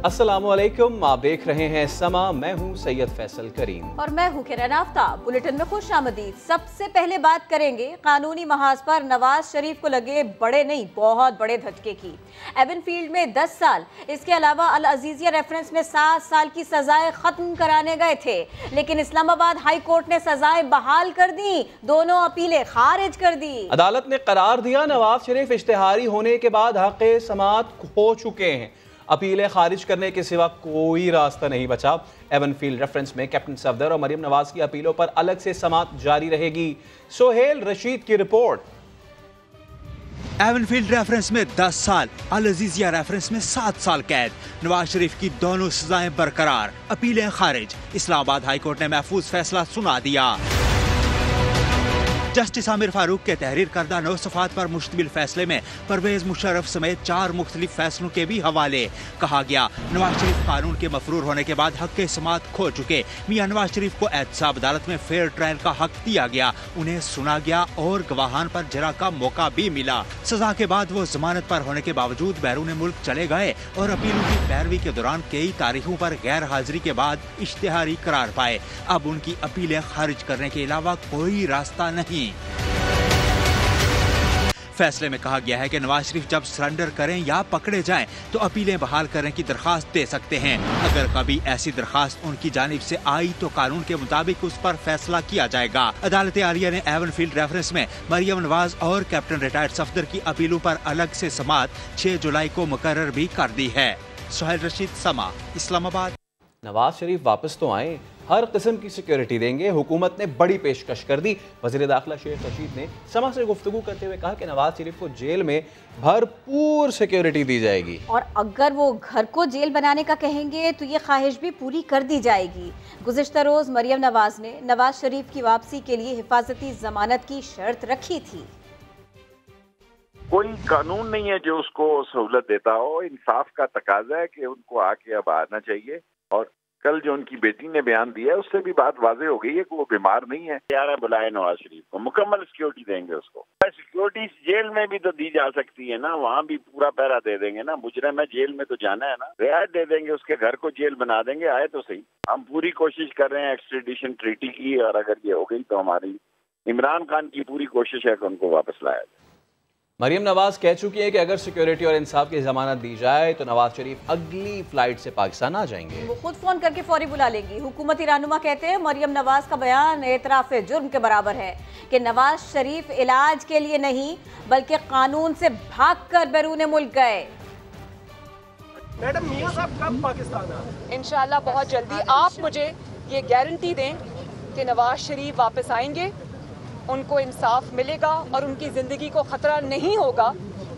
अस्सलामुअलैकुम, आप देख रहे हैं समा। मैं हूं सैयद फैसल करीम और मैं हूं किरण आफ्ताब। बुलेटिन में खुश आमदीद। सबसे पहले बात करेंगे कानूनी महाज पर नवाज शरीफ को लगे बड़े नहीं बहुत बड़े झटके की। एवनफील्ड में 10 साल, इसके अलावा अल अजीजिया रेफरेंस में 7 साल की सजाएं खत्म कराने गए थे, लेकिन इस्लामाबाद हाई कोर्ट ने सजाएं बहाल कर दी, दोनों अपीलें खारिज कर दी। अदालत ने करार दिया नवाज शरीफ इश्तिहारी होने के बाद हक़ समात खो चुके हैं। अपीलें खारिज करने के सिवा कोई रास्ता नहीं बचा। एवनफील्ड रेफरेंस में कैप्टन सफदर और मरियम नवाज की अपीलों पर अलग से समात जारी रहेगी। सोहेल रशीद की रिपोर्ट। एवनफील्ड रेफरेंस में 10 साल, अल अजीजिया रेफरेंस में 7 साल कैद। नवाज शरीफ की दोनों सजाएं बरकरार, अपीलें खारिज। इस्लामाबाद हाई कोर्ट ने महफूज फैसला सुना दिया। जस्टिस आमिर फारूक के तहरीर करदा 9 सफ़ात पर मुश्तमिल फैसले में परवेज मुशर्रफ समेत 4 मुख्तलिफ फैसलों के भी हवाले। कहा गया नवाज शरीफ कानून के मफरूर होने के बाद हक समात खो चुके। मियां नवाज शरीफ को एहतसाब अदालत में फेयर ट्रायल का हक दिया गया, उन्हें सुना गया और गवाहान पर जरा का मौका भी मिला। सजा के बाद वो जमानत पर होने के बावजूद बैरून मुल्क चले गए और अपीलों की पैरवी के दौरान कई तारीखों पर गैर हाजिरी के बाद इश्तिहारी करार पाए। अब उनकी अपीलें खारिज करने के अलावा कोई रास्ता नहीं। फैसले में कहा गया है कि नवाज शरीफ जब सरेंडर करें या पकड़े जाएं तो अपीलें बहाल करने की दरखास्त दे सकते हैं। अगर कभी ऐसी दरखास्त उनकी जानिब से आई तो कानून के मुताबिक उस पर फैसला किया जाएगा। अदालत आलिया ने एवनफील्ड रेफरेंस में मरियम नवाज और कैप्टन रिटायर्ड सफदर की अपीलों पर अलग से समात 6 जुलाई को मुकर्रर भी कर दी है। सोहेल रशीद, समा, इस्लामाबाद। नवाज शरीफ वापस तो आए, हर किस्म की सिक्योरिटी देंगे। हुकूमत ने बड़ी पेशकश कर दी। वज़ीर दाखिला शेख रशीद ने समा से गुफ्तगू करते हुए कहा कि नवाज शरीफ को जेल में भरपूर सिक्योरिटी दी जाएगी और अगर वो घर को जेल बनाने का कहेंगे तो ये ख्वाहिश भी पूरी कर दी जाएगी। गुज़िश्ता रोज मरियम नवाज ने नवाज शरीफ की वापसी के लिए हिफाजती जमानत की शर्त रखी थी। कोई कानून नहीं है जो उसको सहूलत देता हो। इंसाफ का तकाजा है कि उनको आके अब आना चाहिए। और कल जो उनकी बेटी ने बयान दिया है उससे भी बात वाज़ेह हो गई है कि वो बीमार नहीं है। तैयार है बुलाए नवाज शरीफ को, मुकम्मल सिक्योरिटी देंगे उसको। सिक्योरिटी जेल में भी तो दी जा सकती है ना, वहाँ भी पूरा पहरा दे देंगे ना। मुजरिम है, जेल में तो जाना है ना, रियायत दे देंगे, उसके घर को जेल बना देंगे। आए तो सही। हम पूरी कोशिश कर रहे हैं एक्सट्रेडिशन ट्रीटी की, और अगर ये हो गई तो हमारी इमरान खान की पूरी कोशिश है कि उनको वापस लाया जाए। मरियम नवाज कह चुकी है कि अगर सिक्योरिटी और इंसाफ की जमानत दी जाए तो नवाज शरीफ अगली फ्लाइट से पाकिस्तान आ जाएंगे। वो खुद फोन करके फौरी बुला लेंगी। हुकूमती रहनुमा कहते हैं मरियम नवाज का बयान एतराफ जुर्म के बराबर है कि नवाज शरीफ इलाज के लिए नहीं बल्कि कानून से भागकर बैरून मुल्क गए। मैडम मियां साहब कब पाकिस्तान आ? इंशाल्लाह बहुत जल्दी। आप मुझे ये गारंटी दें कि नवाज शरीफ वापस आएंगे, उनको इंसाफ मिलेगा और उनकी ज़िंदगी को ख़तरा नहीं होगा।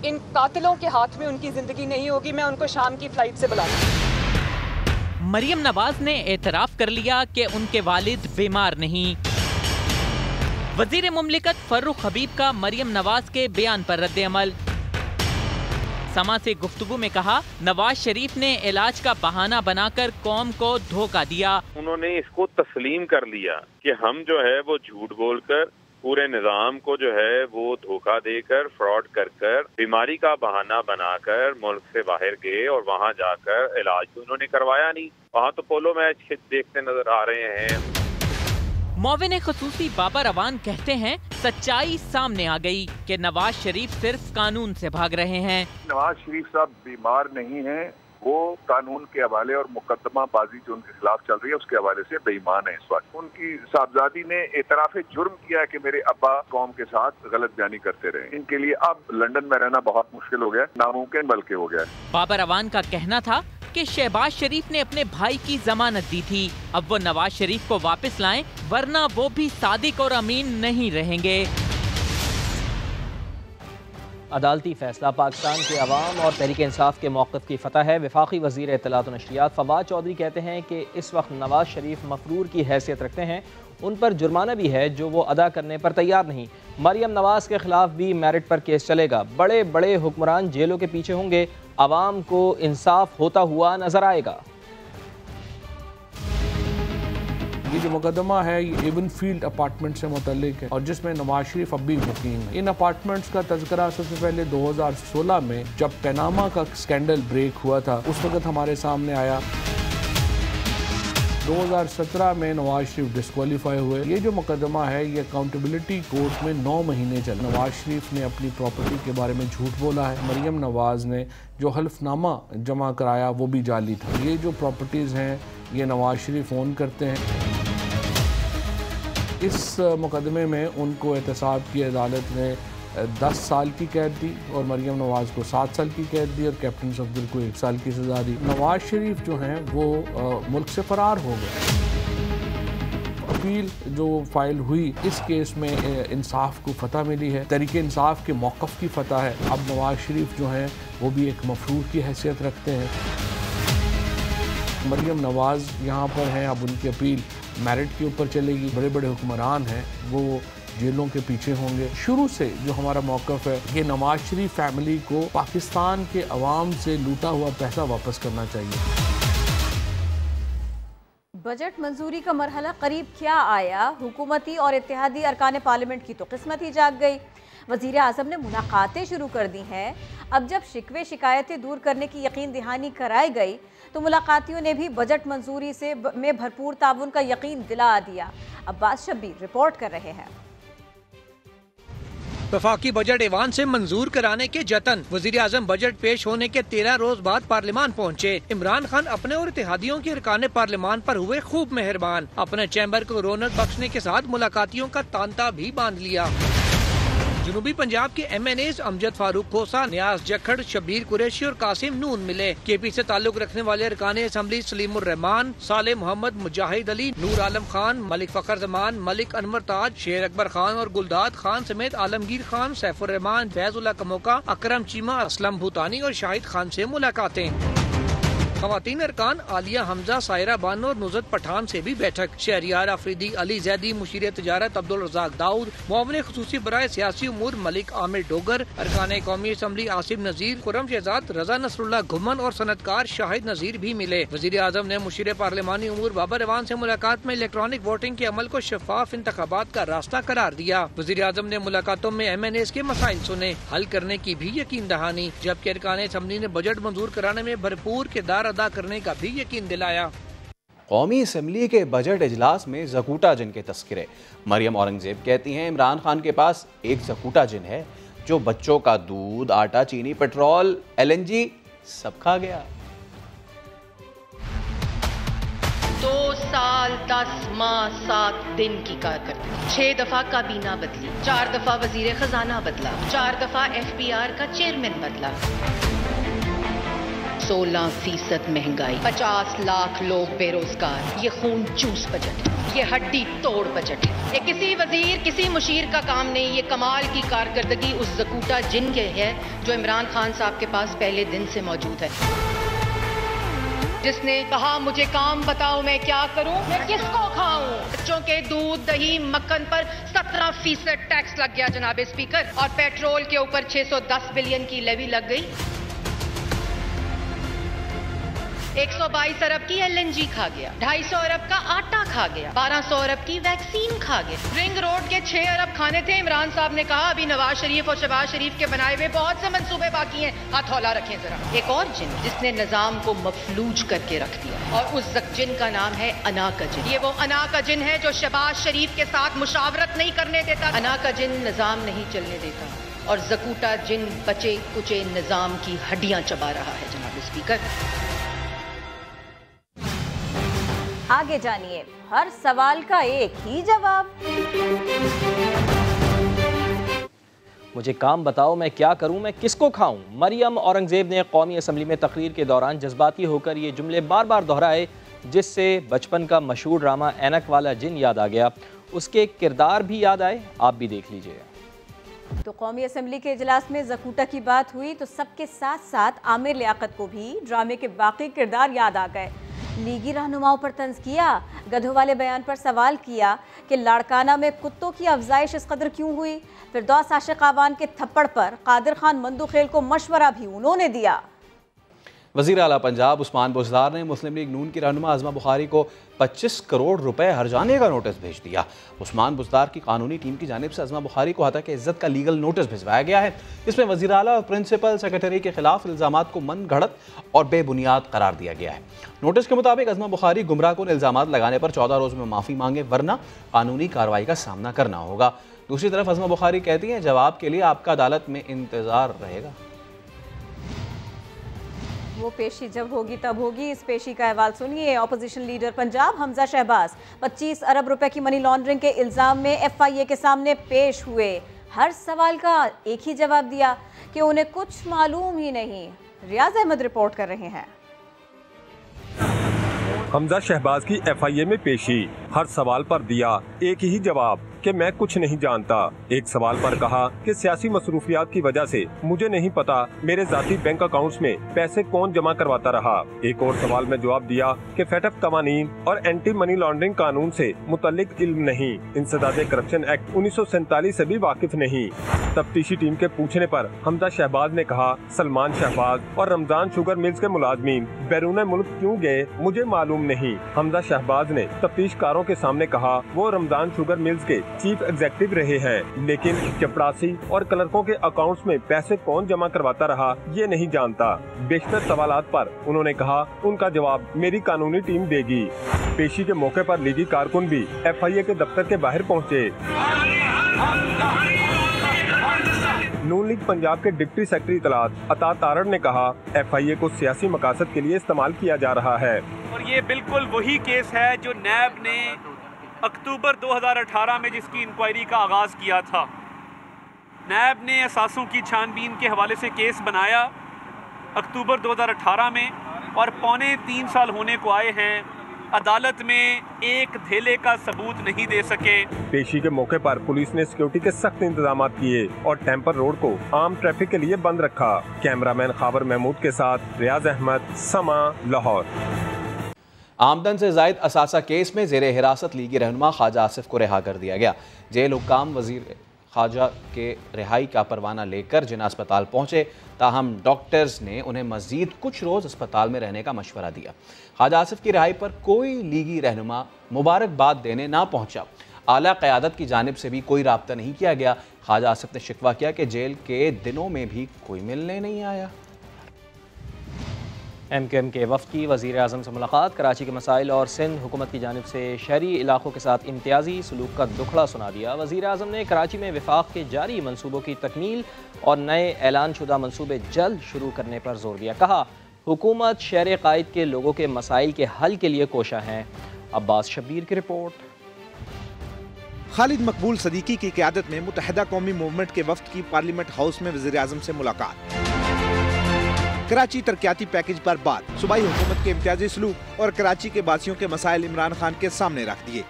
इन कातिलों के हाथ में उनकी ज़िंदगी नहीं होगी। मैं उनको शाम की फ्लाइट से बुलाऊंगी। मरियम नवाज ने एतराफ़ कर लिया कि उनके वालिद बीमार नहीं। वज़ीर मुमलिकत फर्रुख हबीब का मरियम नवाज के बयान पर रद्द-ए-अमल। समा से गुफ्तगू में कहा नवाज शरीफ ने इलाज का बहाना बनाकर कौम को धोखा दिया। उन्होंने इसको तस्लीम कर लिया कि हम जो है वो झूठ बोलकर पूरे निज़ाम को जो है वो धोखा देकर फ्रॉड कर कर बीमारी का बहाना बनाकर मुल्क से बाहर गए और वहाँ जाकर इलाज तो उन्होंने करवाया नहीं। वहाँ तो पोलो मैच देखते नजर आ रहे हैं। मुआविन ख़ुसूसी बाबा रवान कहते हैं सच्चाई सामने आ गई कि नवाज शरीफ सिर्फ कानून से भाग रहे हैं। नवाज शरीफ साहब बीमार नहीं है, वो कानून के हवाले और मुकदमा बाजी जो उनके खिलाफ चल रही है उसके हवाले से बेईमान है। इस वक्त उनकी साहबजादी ने एतराफ़े जुर्म किया है कि मेरे अब्बा कौम के साथ गलत बयानी करते रहे। इनके लिए अब लंदन में रहना बहुत मुश्किल हो गया, नामुमकिन बल्कि हो गया। बाबा रवान का कहना था कि शहबाज शरीफ ने अपने भाई की जमानत दी थी, अब वो नवाज शरीफ को वापस लाएं वरना वो भी सादिक और अमीन नहीं रहेंगे। अदालती फैसला पाकिस्तान के अवाम और तहरीक इंसाफ के मौक़िफ़ की फ़तह है। वफाकी वज़ीर इत्तलात व नशरियात फवाद चौधरी कहते हैं कि इस वक्त नवाज शरीफ मफरूर की हैसियत रखते हैं, उन पर जुर्माना भी है जो वो अदा करने पर तैयार नहीं। मरियम नवाज के खिलाफ भी मेरिट पर केस चलेगा। बड़े बड़े हुक्मरान जेलों के पीछे होंगे, अवाम को इंसाफ होता हुआ नजर आएगा। ये जो मुकदमा है ये एवन फील्ड अपार्टमेंट से मुतल्लिक है और जिसमें नवाज शरीफ अब भी मुकीम है। इन अपार्टमेंट्स का तज़किरा सबसे पहले 2016 में जब पैनामा का स्कैंडल ब्रेक हुआ था उस वक्त हमारे सामने आया। 2017 में नवाज शरीफ डिस्क्वालीफाई हुए। ये जो मुकदमा है ये अकाउंटेबिलिटी कोर्ट में 9 महीने चला। नवाज शरीफ ने अपनी प्रॉपर्टी के बारे में झूठ बोला है। मरियम नवाज ने जो हल्फनामा जमा कराया वो भी जाली था। ये जो प्रॉपर्टीज़ हैं ये नवाज शरीफ ओन करते हैं। इस मुकदमे में उनको एहतसाब की अदालत ने 10 साल की कैद दी और मरियम नवाज को 7 साल की कैद दी और कैप्टन सफदर को 1 साल की सज़ा दी। नवाज शरीफ जो हैं वो मुल्क से फरार हो गए। अपील जो फाइल हुई इस केस में इंसाफ को फतह मिली है, तरीके इंसाफ के मौक़िफ़ की फतह है। अब नवाज शरीफ जो हैं वो भी एक मफरूर की हैसियत रखते हैं। मरियम नवाज यहाँ पर हैं, अब उनकी अपील मेरिट के ऊपर चलेगी। बड़े बड़े हुक्मरान हैं वो जेलों के पीछे होंगे। शुरू से जो हमारा मौक़िफ़ है ये नवाज शरीफ फैमिली को पाकिस्तान के अवाम से लूटा हुआ पैसा वापस करना चाहिए। बजट मंजूरी का मरहला करीब क्या आया? हुकूमती और इत्तेहादी अरकान पार्लियामेंट की तो किस्मत ही जाग गई। वज़ीर आज़म ने मुलाकातें शुरू कर दी हैं। अब जब शिकवे शिकायतें दूर करने की यकीन दहानी कराई गई तो मुलाकातियों ने भी बजट मंजूरी से में भरपूर ताउन का यकीन दिला दिया। अब्बास शब्बीर रिपोर्ट कर रहे हैं। वफाकी बजट ऐवान से मंजूर कराने के जतन। वज़ीर आज़म बजट पेश होने के 13 रोज बाद पार्लियामान पहुँचे। इमरान खान अपने और इत्तेहादियों के अरकान पार्लियामान पर हुए खूब मेहरबान। अपने चैम्बर को रौनक बख्शने के साथ मुलाकातियों का तांता भी बांध लिया। जनूबी पंजाब के MNAs अमजद फारूक खोसा, नियाज जखड़, शब्बीर कुरैशी और कासिम नून मिले। KP से ताल्लुक रखने वाले अरकान असम्बली सलीमुर रहमान, साले मोहम्मद, मुजाहिद अली, नूर आलम खान, मलिक फखर जमान, मलिक अनवर ताज, शेर अकबर खान और गुलदाद खान समेत आलमगीर खान, सैफुर रहमान, फैजुल्लाह कमोका, अकरम चीमा, असलम भूतानी और शाहिद खान से मुलाकातें। ख़वातीन अरकान आलिया हमजा, सायरा बानो और नुज़रत पठान से भी बैठक। शहरियार अफरीदी, अली जैदी, मुशीर तजारत अब्दुल रज़ाक दाऊद, मुआविन ख़ुसूसी बराए सियासी उमूर मलिक आमिर डोगर, अरकान कौमी असम्बली आसिम नज़ीर, खुर्रम शहजाद, रजा नसरुल्लाह घुमन और सनतकार शाहिद नज़ीर भी मिले। वज़ीर आज़म ने मुशीर पार्लिमानी उमूर बाबर अवान से मुलाकात में इलेक्ट्रॉनिक वोटिंग के अमल को शफाफ इंतखाबात का रास्ता करार दिया। वज़ीर आज़म ने मुलाकातों में MNAs के मसाइल सुने, हल करने की भी यकीन दहानी, जबकि अरकान असम्बली ने बजट मंजूर कराने में भरपूर किरदार अदा करने का भी यकीन दिलाया। कौमी असम्बली के बजट इजलास में ज़कूटा जिन के तस्करे। मरियम औरंगजेब कहती हैं इमरान खान के पास एक ज़कूटा जिन है जो बच्चों का दूध, आटा, चीनी, पेट्रोल, LNG सब खा गया। 2 साल 10 माह 7 दिन की कारकर्दगी, 6 दफा काबीना बदली, 4 दफा वजीर खजाना बदला, 4 दफा FPR का चेयरमैन बदला, 16% महंगाई, 50 लाख लोग बेरोजगार। ये खून चूस बजट है, ये हड्डी तोड़ बजट है। ये किसी वजीर, किसी मुशीर का काम नहीं। ये कमाल की कारकर्दगी उस ज़कूटा जिन के है जो इमरान खान साहब के पास पहले दिन से मौजूद है, जिसने कहा मुझे काम बताओ मैं क्या करूं, मैं किसको खाऊं। बच्चों के दूध, दही, मक्खन पर 17% टैक्स लग गया जनाब स्पीकर, और पेट्रोल के ऊपर 610 बिलियन की लेवी लग गई। 122 अरब की LNG खा गया, 250 अरब का आटा खा गया, 1200 अरब की वैक्सीन खा गया। रिंग रोड के 6 अरब खाने थे। इमरान साहब ने कहा अभी नवाज शरीफ और शहबाज शरीफ के बनाए हुए बहुत से मंसूबे बाकी हैं, हथौला रखें जरा। एक और जिन जिसने निजाम को मफलूज करके रख दिया, और उस जिन का नाम है अना का जिन। ये वो अना का जिन है जो शहबाज शरीफ के साथ मुशावरत नहीं करने देता। अना का जिन निजाम नहीं चलने देता, और ज़कूटा जिन बचे कुचे निजाम की हड्डियां चबा रहा है जनाब स्पीकर। आगे जानिए, हर सवाल का एक ही जवाब। मुझे काम बताओ मैं क्या करूं, मैं किसको खाऊं। मरियम औरंगजेब ने कौमी असम्बली में तकरीर के दौरान जज्बाती होकर ये जुमले बार बार दोहराए, जिससे बचपन का मशहूर ड्रामा ऐनक वाला जिन याद आ गया। उसके किरदार भी याद आए, आप भी देख लीजिए। तो कौमी असम्बली के इजलास में ज़कूटा की बात हुई तो सबके साथ साथ आमिर लियाकत को भी ड्रामे के बाकी किरदार याद आ गए। लीगी रहनुमाओं पर तंज किया, गधों वाले बयान पर सवाल किया कि लाड़काना में कुत्तों की अफजाइश इस कदर क्यों हुई। फिरदौस आशिक आवान के थप्पड़ पर कादिर खान मंदू खेल को मशवरा भी उन्होंने दिया। वज़ीर आला पंजाब उस्मान बुज़दार ने मुस्लिम लीग नून की रहनुमा आज़मा बुखारी को 25 करोड़ रुपए हर्जाने का नोटिस भेज दिया। उस्मान बुज़दार की कानूनी टीम की जानिब से आज़मा बुखारी को हतक इज़्ज़त का लीगल नोटिस भिजवाया गया है। इसमें वज़ीर आला और प्रिंसिपल सेक्रेटरी के खिलाफ इल्ज़ामात को मन घड़त और बेबुनियाद करार दिया गया है। नोटिस के मुताबिक आज़मा बुखारी गुमराह कुन इल्ज़ामात लगाने पर 14 रोज़ में माफ़ी मांगे, वरना कानूनी कार्रवाई का सामना करना होगा। दूसरी तरफ आज़मा बुखारी कहती हैं जवाब के लिए आपका अदालत में इंतज़ार रहेगा। वो पेशी जब होगी तब होगी। इस पेशी का अहवाल सुनिए। ऑपोजिशन लीडर पंजाब हमजा शहबाज 25 अरब रुपए की मनी लॉन्ड्रिंग के इल्ज़ाम में FIA के सामने पेश हुए। हर सवाल का एक ही जवाब दिया कि उन्हें कुछ मालूम ही नहीं। रियाज अहमद रिपोर्ट कर रहे हैं। हमजा शहबाज की FIA में पेशी, हर सवाल पर दिया एक ही जवाब कि मैं कुछ नहीं जानता। एक सवाल पर कहा कि सियासी मसरूफियात की वजह से मुझे नहीं पता मेरे जाती बैंक अकाउंट्स में पैसे कौन जमा करवाता रहा। एक और सवाल में जवाब दिया कि FATF कवानीन और एंटी मनी लॉन्ड्रिंग कानून से मुतल्लिक इल्म नहीं, इंसदादे करप्शन एक्ट 1947 से भी वाकिफ नहीं। तफ्तीशी टीम के पूछने पर हमजा शहबाज ने कहा सलमान शहबाज और रमजान शुगर मिल्स के मुलाजमीन बैरून मुल्क क्यों गए मुझे मालूम नहीं। हमजा शहबाज ने तफ्तीशकारों के सामने कहा वो रमजान शुगर मिल्स के चीफ एग्जीक्यूटिव रहे हैं, लेकिन चपरासी और क्लर्कों के अकाउंट्स में पैसे कौन जमा करवाता रहा ये नहीं जानता। बेशतर सवालात पर उन्होंने कहा उनका जवाब मेरी कानूनी टीम देगी। पेशी के मौके पर लीगी कारकुन भी FIA के दफ्तर के बाहर पहुंचे। नून लीग पंजाब के डिप्टी सेक्रेटरी इतलात अता तारड़ ने कहा FIA को सियासी मकासद के लिए इस्तेमाल किया जा रहा है और ये बिल्कुल वही केस है जो नैब ने अक्टूबर 2018 में जिसकी इंक्वायरी का आगाज़ किया था। नैब ने असासों की छानबीन के हवाले से केस बनाया अक्टूबर 2018 में और 3.25 साल होने को आए हैं, अदालत में एक धेले का सबूत नहीं दे सके। पेशी के मौके पर पुलिस ने सिक्योरिटी के सख्त इंतजाम किए और टेम्पर रोड को आम ट्रैफिक के लिए बंद रखा। कैमरामैन खाबर महमूद के साथ रियाज अहमद, समा, लाहौर। आमदन से जायद असासा केस में जेर हिरासत लीगी रहनुमा ख्वाजा आसिफ को रिहा कर दिया गया। जेल हुक्काम वजीर ख्वाजा के रिहाई का परवाना लेकर जिना अस्पताल पहुंचे, ताहम डॉक्टर्स ने उन्हें मजीद कुछ रोज़ अस्पताल में रहने का मशवरा दिया। ख्वाजा आसिफ की रिहाई पर कोई लीगी रहनुमा मुबारकबाद देने ना पहुंचा। आला क़यादत की जानिब से भी कोई राब्ता नहीं किया गया। ख्वाजा आसिफ ने शिकवा किया कि जेल के दिनों में भी कोई मिलने नहीं आया। MQM के वफ़द की वज़ीर आज़म से मुलाकात, कराची के मसाइल और सिंध हुकूमत की जानिब से शहरी इलाकों के साथ इम्तियाजी सलूक का दुखड़ा सुना दिया। वज़ीर आज़म ने कराची में विफाक के जारी मनसूबों की तकमील और नए ऐलान शुदा मनसूबे जल्द शुरू करने पर जोर दिया। कहा हुकूमत शहर कायद के लोगों के मसाइल के हल के लिए कोशा है। अब्बास शब्बीर की रिपोर्ट। खालिद मकबूल सदीकी की क़यादत में मुत्तहिदा कौमी मूवमेंट के वफ़द की पार्लियामेंट हाउस में वज़ीर आज़म से मुलाकात। कराची तरक्याती पैकेज पर बात, सूबाई हुकूमत के इम्तियाजी सलूक और कराची के बासियों के मसाइल इमरान खान के सामने रख दिए।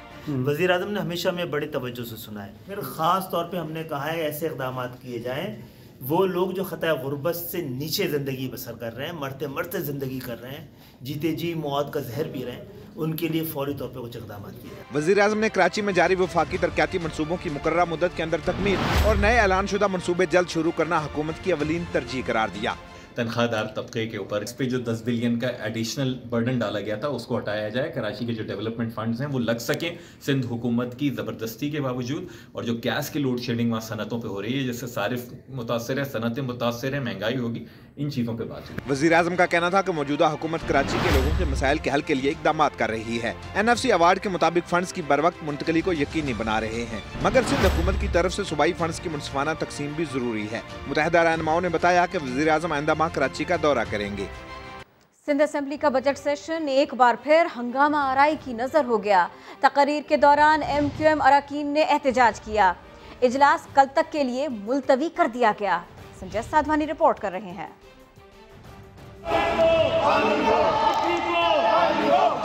वज़ीर आज़म ने हमेशा में बड़ी तवज्जो से सुना है। फिर ख़ास तौर पे हमने कहा है ऐसे इक़दाम किए जाएँ वो लोग जो ख़तरा गुर्बत से नीचे ज़िंदगी बसर कर रहे हैं, मरते मरते ज़िंदगी कर रहे हैं, जीते जी मौत का जहर पी रहे हैं, उनके लिए फौरी तौर पर कुछ इक़दाम किए जाए। वज़ीर आज़म ने कराची में जारी वफाकी तरक्याती मनसूबों की मुकर्ररा मुद्दत के अंदर तकमील और नए ऐलान शुदा मनसूबे जल्द शुरू करना हुकूमत की अवलीन तरजीह करार दिया। तनख्वाहदार तबके के ऊपर इस पे जो 10 बिलियन का एडिशनल बर्डन डाला गया था उसको हटाया जाए। कराची के जो डेवलपमेंट फंड्स हैं वो लग सकें सिंध हुकूमत की ज़बरदस्ती के बावजूद। और जो गैस की लोड शेडिंग वहाँ सनतों पे हो रही है, जिससे सारिफ मुतासर है, सनतें मुतासर है, महंगाई होगी, इन चीज़ों पे बात हुई। वज़ीर आज़म का कहना था कि मौजूदा हुकूमत कराची के लोगों के मसाइल के हल के लिए इक़दाम कर रही है। NFC अवार्ड के मुताबिक फंड्स की बरवक्त मुंतकली को यकीनी बना रहे हैं, मगर सिंध हुकूमत की तरफ से सूबाई फंड्स की मुनसिफाना तकसीम भी जरूरी है। मुत्तहिदा रहनुमाओं ने बताया कि वज़ीर आज़म आइंदा माह कराची का दौरा करेंगे। सिंध असेंबली का बजट सेशन एक बार फिर हंगामा आराई की नजर हो गया। तकरीर के दौरान MQM अरकान ने एहतजाज किया। इजलास कल तक के लिए मुलतवी कर दिया गया। संजय साधवानी रिपोर्ट कर रहे हैं।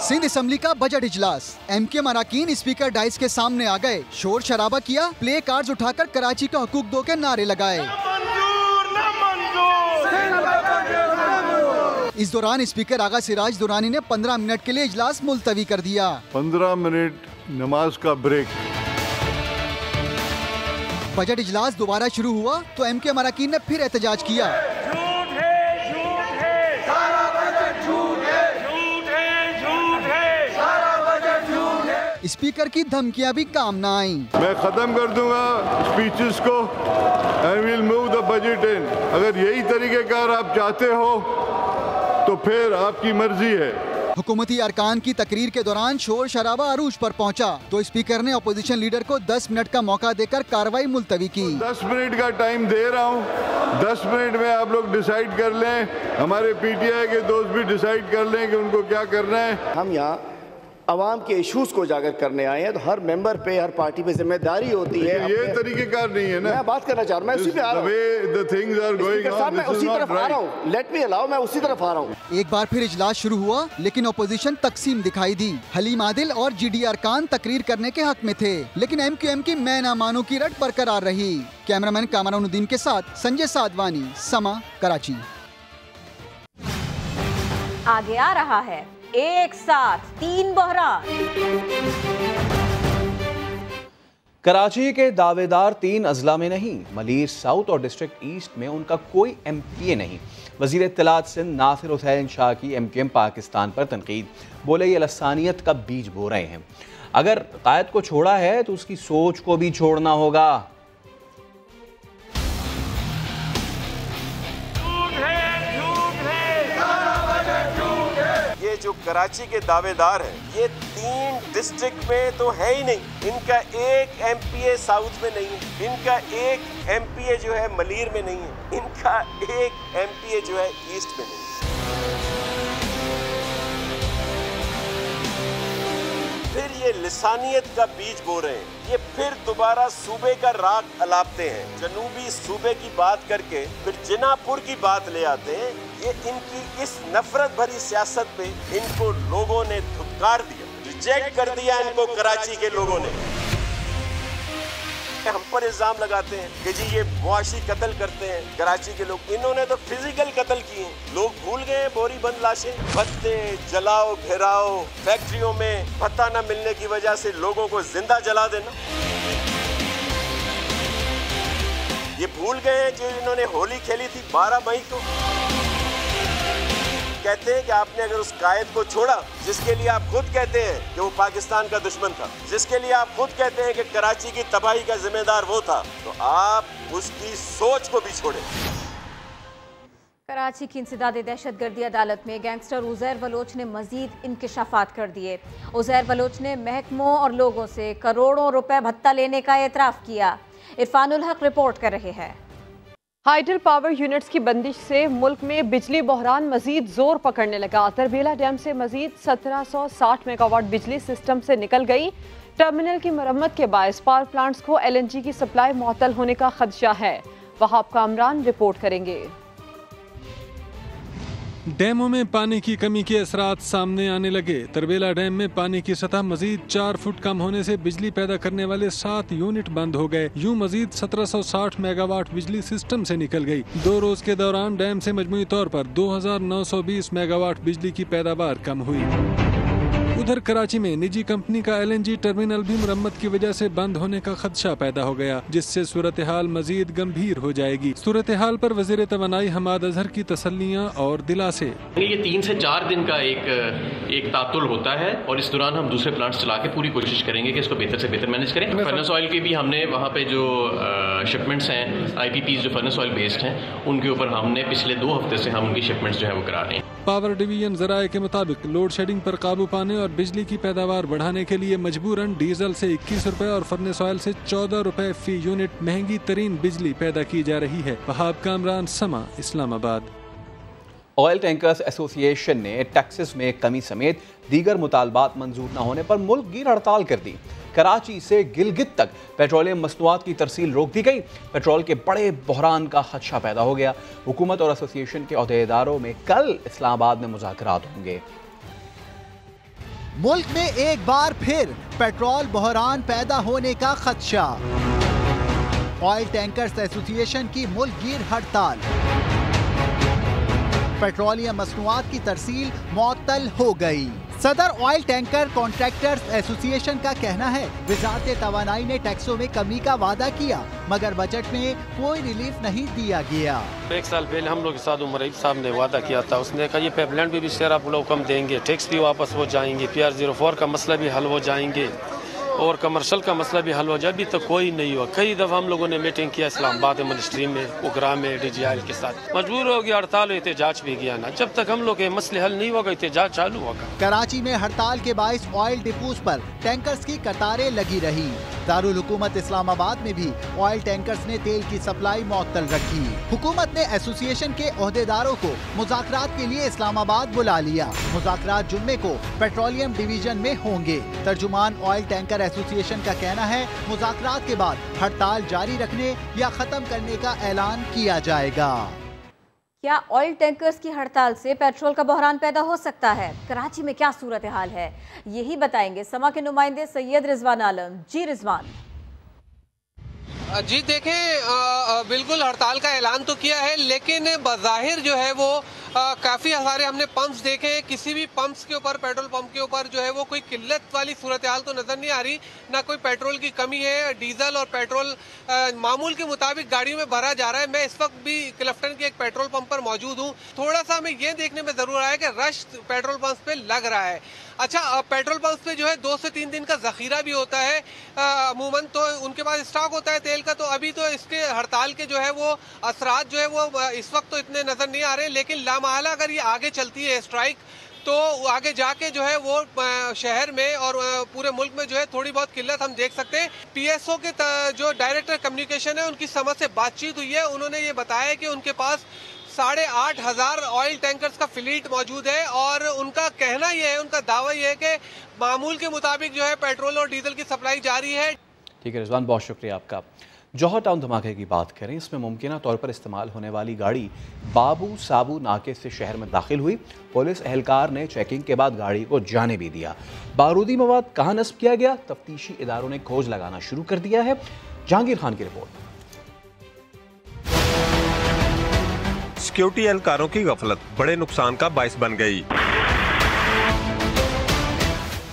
सिंध असेंबली का बजट इजलास, MQM अरकान स्पीकर डाइस के सामने आ गए, शोर शराबा किया, प्ले कार्ड्स उठाकर कराची का हुकूक दो के नारे लगाए। इस दौरान स्पीकर आगा सिराज दुरानी ने 15 मिनट के लिए इजलास मुलतवी कर दिया। 15 मिनट नमाज का ब्रेक। बजट इजलास दोबारा शुरू हुआ तो MQM अरकान ने फिर एहतजाज किया। स्पीकर की धमकियां भी काम न आई। मैं खत्म कर दूंगा स्पीचेस को and will move the budget in. अगर यही तरीकेकार आप चाहते हो तो फिर आपकी मर्जी है। हुकूमती अरकान की तकरीर के दौरान शोर शराबा अरूज पर पहुंचा तो स्पीकर ने अपोजिशन लीडर को 10 मिनट का मौका देकर कार्रवाई मुलतवी की। 10 मिनट का टाइम दे रहा हूं, 10 मिनट में आप लोग डिसाइड कर लें, हमारे पीटीआई के दोस्त भी डिसाइड कर लें कि उनको क्या करना है। हम यहाँ अवाम के इश्यूज को उजागर करने आए हैं, तो हर मेंबर पे, हर पार्टी पे जिम्मेदारी होती है। ये तरीकेकार नहीं है ना। मैं बात करना चाह रहा हूँ, मैं उसी पे आ रहा हूँ। मैं उसी तरफ आ रहा हूँ, लेट मी अलाउ, मैं उसी तरफ आ रहा हूँ। एक बार फिर इजलास शुरू हुआ लेकिन अपोजिशन तकसीम दिखाई दी। हलीम आदिल और GD अरकान तकरीर करने के हक में थे लेकिन MQM की मैं ना मानू की रट बरकरार रही। कैमरामैन कामरानुद्दीन के साथ संजय साधवानी, समा, कराची। आगे आ रहा है एक साथ 3 बहरान। कराची के दावेदार 3 अजला में नहीं, मलीर साउथ और डिस्ट्रिक्ट ईस्ट में उनका कोई MPA नहीं। वजीर इत्तलात सिंध नासिर हुसैन शाह की MQM पाकिस्तान पर तनकीद, बोले ये लसानियत का बीज बो रहे हैं। अगर कायद को छोड़ा है तो उसकी सोच को भी छोड़ना होगा। ये जो कराची के दावेदार हैं, ये 3 डिस्ट्रिक्ट में तो है ही नहीं। इनका एक MPA साउथ में नहीं है, इनका एक MPA जो है मलीर में नहीं है, इनका एक MPA जो है ईस्ट में नहीं है। फिर ये लिसानियत का बीज बो रहे हैं, ये फिर दोबारा सूबे का राग अलापते हैं। जनूबी सूबे की बात करके फिर जिनापुर की बात ले आते हैं। ये इनकी इस नफरत भरी सियासत पे इनको लोगों ने धुतकार दिया, रिजेक्ट कर दिया इनको कराची के लोगों ने। हम पर इल्जाम लगाते हैं कि जी ये मुआशी कत्ल करते हैं कराची के लोग। इन्होंने तो फिजिकल कत्ल किए। लोग भूल गए बोरी बंद लाशें, भत्ते जलाओ घेराओ, फैक्ट्रियों में भत्ता न मिलने की वजह से लोगों को जिंदा जला देना। ये भूल गए जो इन्होंने होली खेली थी 12 मई को। कहते हैं कि आपने अगर उस कायद को छोड़ा जिसके लिए आप खुद कहते हैं कि वो पाकिस्तान का दुश्मन था, जिसके लिए आप खुद कहते हैं कि कराची की तबाही का जिम्मेदार वो था, तो आप उसकी सोच को भी छोड़ें। कराची की इंसदादी दहशतगर्दी अदालत में गैंगस्टर उज़ैर बलोच ने मजीद इंकशाफात कर दिए। उज़ैर बलोच ने महकमों और लोगों से करोड़ों रुपए भत्ता लेने का एतराफ़ किया। इरफानुल हक रिपोर्ट कर रहे हैं। हाइडल पावर यूनिट्स की बंदिश से मुल्क में बिजली बहरान मजीद जोर पकड़ने लगा। तरबेला डैम से मजीद 1760 मेगावाट बिजली सिस्टम से निकल गई। टर्मिनल की मरम्मत के बायस पावर प्लांट्स को LNG की सप्लाई मुअत्तल होने का खदशा है। वहाब कामरान रिपोर्ट करेंगे। डैमों में पानी की कमी के असरात सामने आने लगे। तरबेला डैम में पानी की सतह मजीद 4 फुट कम होने से बिजली पैदा करने वाले 7 यूनिट बंद हो गए। यूं मजीद 1760 मेगावाट बिजली सिस्टम से निकल गई। 2 रोज के दौरान डैम से मजमूई तौर पर 2920 मेगावाट बिजली की पैदावार कम हुई। उधर कराची में निजी कंपनी का LNG टर्मिनल भी मुरम्मत की वजह से बंद होने का खदशा पैदा हो गया, जिससे सूरत हाल मजीद गंभीर हो जाएगी। सूरत हाल पर वजीर तवानाई हमाद अजहर की तसल्लियाँ और दिलासे। ये 3 से 4 दिन का एक तातुल होता है और इस दौरान हम दूसरे प्लांट्स चला के पूरी कोशिश करेंगे कि इसको बेहतर से बेहतर मैनेज करें। फर्नेस ऑयल के भी हमने वहाँ पे जो शिपमेंट्स हैं, IPPs जो फर्नेस ऑयल बेस्ड हैं, उनके ऊपर हमने पिछले 2 हफ्ते से हम उनकी शिपमेंट्स जो है वो करा रहे हैं। पावर डिवीजन जराये के मुताबिक लोड शेडिंग पर काबू पाने और बिजली की पैदावार बढ़ाने के लिए मजबूरन डीजल से 21 रुपए और फर्नेस ऑयल से 14 रुपए फी यूनिट महंगी तरीन बिजली पैदा की जा रही है। वहाब कामरान, समा, इस्लामाबाद। ऑयल टैंकर्स एसोसिएशन ने टैक्सेस में कमी समेत दीगर मुतालबात मंजूर न होने पर मुल्क गिर हड़ताल कर दी। कराची से गिलगित तक पेट्रोलियम मसनूआत की तरसील रोक दी गई। पेट्रोल के बड़े बहरान का खदशा पैदा हो गया। हुकूमत और एसोसिएशन के अहदेदारों में कल इस्लामाबाद में मुज़ाकरात होंगे। मुल्क में एक बार फिर पेट्रोल बहरान पैदा होने का खदशा। ऑयल टैंकर्स एसोसिएशन की मुल्क गिर हड़ताल। पेट्रोलियम मसनूआत की तरसील मुअत्तल हो गई। सदर ऑयल टैंकर कॉन्ट्रैक्टर्स एसोसिएशन का कहना है वजारत तवानाई ने टैक्सों में कमी का वादा किया मगर बजट में कोई रिलीफ नहीं दिया गया। 1 साल पहले हम लोग के साथ उमर साहब ने वादा किया था, उसने कहा ये पाइपलाइन भी शेयर आप लोग कम देंगे, टैक्स भी वापस हो जाएंगे, PR04 का मसला भी हल हो जाएंगे, और कमर्शल का मसला भी हल हो जाए। अभी तो कोई नहीं हुआ। कई दफ़ा हम लोगों ने मीटिंग किया इस्लामाबाद मिनिस्ट्री में, उगरा में, DGIL के साथ, मजबूर हो गया, हड़ताल, एहतजाज भी किया ना। जब तक हम लोग के मसले हल नहीं होगा एहतजाज चालू होगा। कराची में हड़ताल के बाइस ऑयल डिपोज पर टैंकर्स की कतारें लगी रही। दारुल हुकूमत इस्लामाबाद में भी ऑयल टैंकर्स ने तेल की सप्लाई मुअत्तल रखी। हुकूमत ने एसोसिएशन के ओहदेदारों को मुज़ाकरात के लिए इस्लामाबाद बुला लिया। मुज़ाकरात जुम्मे को पेट्रोलियम डिवीजन में होंगे। तर्जुमान ऑयल टैंकर एसोसिएशन का कहना है मुज़ाकरात के बाद हड़ताल जारी रखने या खत्म करने का ऐलान किया जाएगा। क्या ऑयल टैंकर्स की हड़ताल से पेट्रोल का बहरान पैदा हो सकता है? कराची में क्या सूरत हाल है, यही बताएंगे समा के नुमाइंदे सैयद रिजवान आलम। जी रिजवान। जी देखें, बिल्कुल हड़ताल का ऐलान तो किया है, लेकिन बज़ाहिर जो है वो काफ़ी सारे हमने पंप्स देखे हैं। किसी भी पंप्स के ऊपर, पेट्रोल पंप के ऊपर जो है वो कोई किल्लत वाली सूरत हाल तो नज़र नहीं आ रही, ना कोई पेट्रोल की कमी है। डीजल और पेट्रोल मामूल के मुताबिक गाड़ियों में भरा जा रहा है। मैं इस वक्त भी क्लिफ्टन के एक पेट्रोल पंप पर मौजूद हूँ। थोड़ा सा हमें ये देखने में ज़रूर आया कि रश पेट्रोल पंप पे लग रहा है। अच्छा, पेट्रोल पंप पे जो है 2 से 3 दिन का ज़ख़ीरा भी होता है अमूमन, तो उनके पास स्टॉक होता है तेल का। तो अभी तो इसके हड़ताल के जो है वो असरात जो है वो इस वक्त तो इतने नज़र नहीं आ रहे, लेकिन लामहला अगर ये आगे चलती है स्ट्राइक, तो आगे जाके जो है वो शहर में और पूरे मुल्क में जो है थोड़ी बहुत किल्लत हम देख सकते हैं। PSO के जो डायरेक्टर कम्युनिकेशन है, उनकी समझ से बातचीत हुई है। उन्होंने ये बताया कि उनके पास 8,500 ऑयल टैंकर्स का फ्लीट मौजूद है, और उनका कहना यह है, उनका दावा यह है कि मामूल के मुताबिक जो है पेट्रोल और डीजल की सप्लाई जारी है। ठीक है रिजवान, बहुत शुक्रिया आपका। जौहर टाउन धमाके की बात करें, इसमें मुमकिना तौर पर इस्तेमाल होने वाली गाड़ी बाबू साबू नाके से शहर में दाखिल हुई। पुलिस एहलकार ने चेकिंग के बाद गाड़ी को जाने भी दिया। बारूदी मवाद कहाँ नस्ब किया गया, तफ्तीशी इदारों ने खोज लगाना शुरू कर दिया है। जहांगीर खान की रिपोर्ट। सिक्योरिटी एहलकारों की गफलत बड़े नुकसान का बाइस बन गई।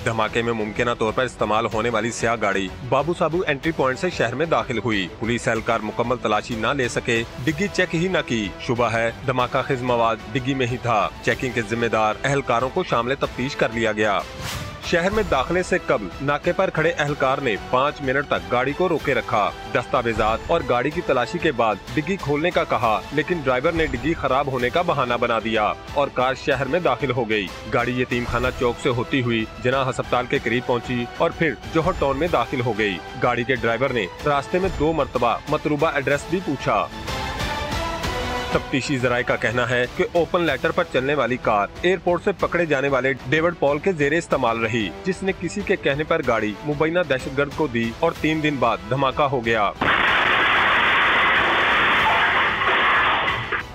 धमाके में मुमकिना तौर पर इस्तेमाल होने वाली स्याह गाड़ी बाबू साबू एंट्री पॉइंट से शहर में दाखिल हुई। पुलिस एहलकार मुकम्मल तलाशी न ले सके, डिग्गी चेक ही न की। शुबा है धमाका खिज मवाद डिग्गी में ही था। चेकिंग के जिम्मेदार एहलकारों को शामिल तफ्तीश कर लिया गया। शहर में दाखिले से कबल नाके पर खड़े एहलकार ने 5 मिनट तक गाड़ी को रोके रखा। दस्तावेजात और गाड़ी की तलाशी के बाद डिग्गी खोलने का कहा, लेकिन ड्राइवर ने डिग्गी खराब होने का बहाना बना दिया और कार शहर में दाखिल हो गई। गाड़ी यतीम खाना चौक से होती हुई जिना अस्पताल के करीब पहुंची और फिर जौहर टाउन में दाखिल हो गई। गाड़ी के ड्राइवर ने रास्ते में 2 मरतबा मतलूबा एड्रेस भी पूछा। तफ्तीशी जराये का कहना है कि ओपन लेटर पर चलने वाली कार एयरपोर्ट से पकड़े जाने वाले डेविड पॉल के जेरे इस्तेमाल रही, जिसने किसी के कहने पर गाड़ी मुबैना दहशतगर्द को दी और 3 दिन बाद धमाका हो गया।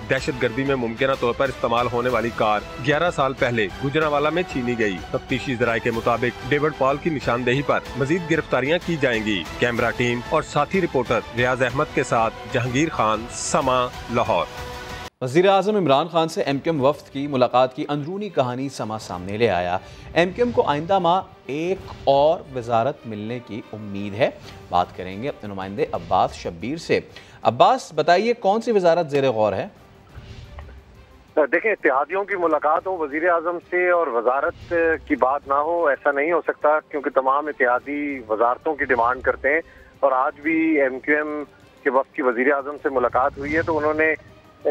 दहशतगर्दी में मुमकिना तौर पर इस्तेमाल होने वाली कार 11 साल पहले गुजरांवाला में छीनी गई। तफ्तीशी जराये के मुताबिक डेविड पॉल की निशानदेही पर मजीद गिरफ्तारियां की जाएंगी। कैमरा टीम और साथी रिपोर्टर रियाज अहमद के साथ जहांगीर खान, समा, लाहौर। वज़ीर-ए-आज़म इमरान खान से MQM वफ़द की मुलाकात की अंदरूनी कहानी समा सामने ले आया। MQM को आइंदा माह एक और वजारत मिलने की उम्मीद है। बात करेंगे अपने नुमाइंदे अब्बास शब्बीर से। अब्बास बताइए, कौन सी वजारत ज़ेरे गौर है? देखें, इत्तेहादियों की मुलाकात हो वज़ीर आज़म से और वजारत की बात ना हो, ऐसा नहीं हो सकता, क्योंकि तमाम इत्तेहादी वजारतों की डिमांड करते हैं। और आज भी MQM के वफ़द की वज़ीर आज़म से मुलाकात हुई है, तो उन्होंने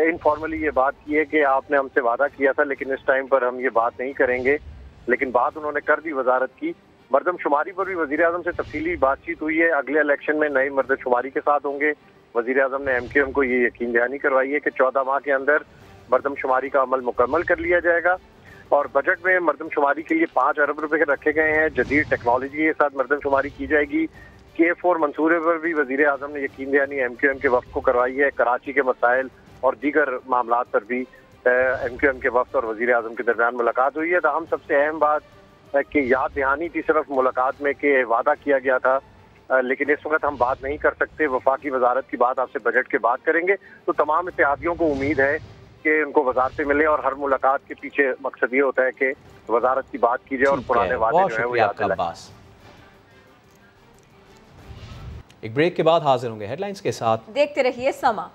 इनफॉर्मली ये बात की है कि आपने हमसे वादा किया था, लेकिन इस टाइम पर हम ये बात नहीं करेंगे। लेकिन बात उन्होंने कर दी वजारत की। मरदमशुमारी पर भी वज़ीर आज़म से तफसीली बातचीत हुई है। अगले इलेक्शन में नई मरदमशुमारी के साथ होंगे। वज़ीर आज़म ने MQM को ये यकीन दहानी करवाई है कि 14 माह के अंदर मरदमशुमारी का अमल मुकम्मल कर लिया जाएगा। और बजट में मरदमशुमारी के लिए 5 अरब रुपए रखे गए हैं। जदीद टेक्नोलॉजी के साथ मरदमशुमारी की जाएगी। K4 मंसूरे पर भी वज़ीर आज़म ने यकीन दहानी MQM के वफ़द को करवाई है। कराची के मसाइल और दीगर मामलात पर भी MQM के वफ़द और वज़ीर आज़म के दरमियान मुलाकात हुई है। तो हम सबसे अहम बात कि याद दहानी थी सिर्फ मुलाकात में कि वादा किया गया था, लेकिन इस वक्त हम बात नहीं कर सकते। वफाकी वजारत की बात आपसे बजट के बाद करेंगे। तो तमाम इत्तेहादियों को उम्मीद है कि उनको वजारतें मिले, और हर मुलाकात के पीछे मकसद ये होता है कि वजारत की बात की जाए और पुराने वादे जो है वो याद दिलाएं। एक ब्रेक के बाद हाजिर होंगे हेडलाइंस के साथ। देखते रहिए समा।